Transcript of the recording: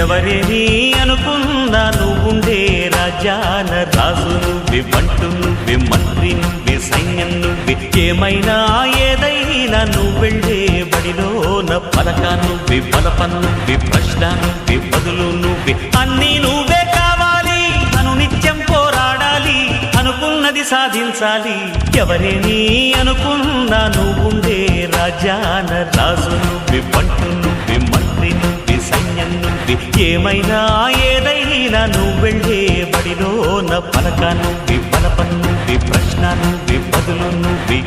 ఎవరేని అనుకున్నా నువ్వుండే రాజ్యాన రాజు నువ్వే, బంటు నువ్వే, మంత్రి నువ్వే, సైన్యం నువ్వే, ఏమైనా ఏదైనా నువ్వెళ్ళే బడిలోన పలక నువ్వే, బలపం నువ్వే, ప్రశ్న నువ్వే, బదులు నువ్వే, అన్నీ నువ్వే కావాలి. అనునిత్యం పోరాడాలి, అనుకున్నది సాధించాలి. ఎవరేని అనుకున్నా నువ్వుండే రాజ్యాన రాజు నువ్వే, బంటు నువ్వే, మంత్రి నువ్వే, సైన్యం నువ్వే, ఏమైనా ఏదైనా నువ్వెళ్ళే బడిలోన పలక నువ్వే, బలపం నువ్వే, ప్రశ్న నువ్వే, బదులు నువ్వే.